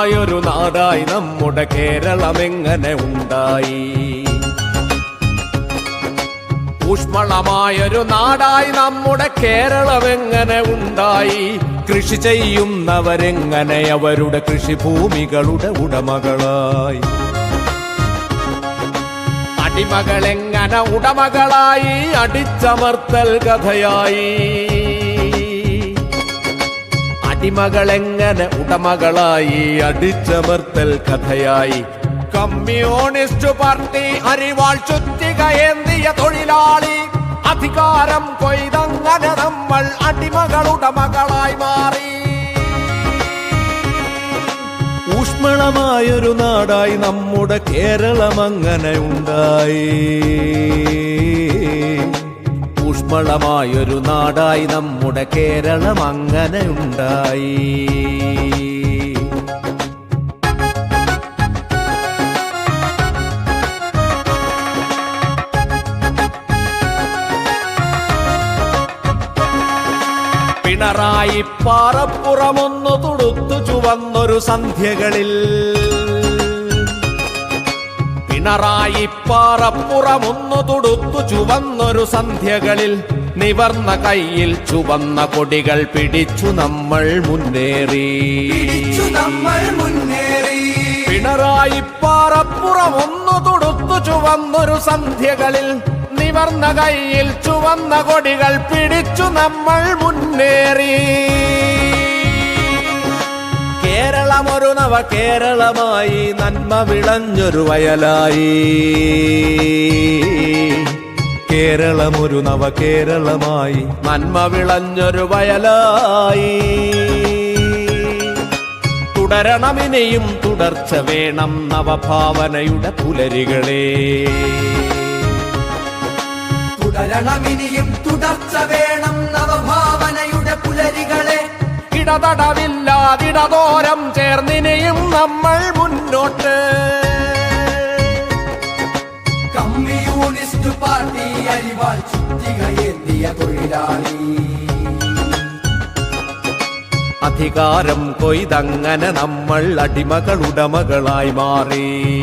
ഊഷ്മളമായൊരു നാടായി നമ്മുടെ കേരളമെങ്ങനെ ഉണ്ടായി? ഊഷ്മളമായൊരു നാടായി നമ്മുടെ കേരളമെങ്ങനെ ഉണ്ടായി? കൃഷി ചെയ്യുന്നവരെങ്ങനെ അവരുടെ കൃഷിഭൂമികളുടെ ഉടമകളായി? അടിമകളെങ്ങനെ ഉടമകളായി? അടിച്ചമർത്തൽ കഥയായി. അടിമകളെങ്ങനെ ഉടമകളായി? അടിച്ചമർത്തൽ കഥയായി. കമ്മ്യൂണിസ്റ്റ് പാർട്ടി അരിവാൾ ചുറ്റികയേന്തിയ തൊഴിലാളി അധികാരം കൊയ്തങ്ങനെ നമ്മൾ അടിമകളുടമകളായി മാറി. ഊഷ്മളമായൊരു നാടായി നമ്മുടെ കേരളമങ്ങനെ ഉണ്ടായി. ഊഷ്മളമായൊരു നാടായി നമ്മുടെ കേരളമങ്ങനെ ഉണ്ടായി. പിണറായി പാറപ്പുറമൊന്നു തുടുത്തു ചുവന്നൊരു സന്ധ്യകളിൽ, പിണറായി പാറപ്പുറമൊന്നു തുടുത്തു ചുവന്നൊരു സന്ധ്യകളിൽ നിവർന്ന കയ്യിൽ ചുവന്ന കൊടികൾ പിടിച്ചു നമ്മൾ മുന്നേറി. പിണറായി പാറപ്പുറമൊന്നു തുടുത്തു ചുവന്നൊരു സന്ധ്യകളിൽ നിവർന്ന കയ്യിൽ ചുവന്ന കൊടികൾ പിടിച്ചു നമ്മൾ മുന്നേറി. കേരളമൊരു നവ കേരളമായി, നന്മ വിളഞ്ഞൊരു വയലായി. കേരളമൊരു നവ കേരളമായി, നന്മ വിളഞ്ഞൊരു വയലായി. തുടരണമിനിയും തുടർച്ച വേണം നവഭാവനയുടെ പുലരികളെ. തുടരണമിനിയും തുടർച്ച വേണം നവഭാവനയുടെ പുലരികളെ. ഇടതടവില്ലാതിടതോരം ചേർന്നിനിയും നമ്മൾ മുന്നോട്ട്. കമ്മ്യൂണിസ്റ്റ് പാർട്ടി അരിവാൾ ചുറ്റികയേന്തിയ തൊഴിലാളി അധികാരം കൊയ്തങ്ങനെ നമ്മൾ അടിമകളുടമകളായി മാറി.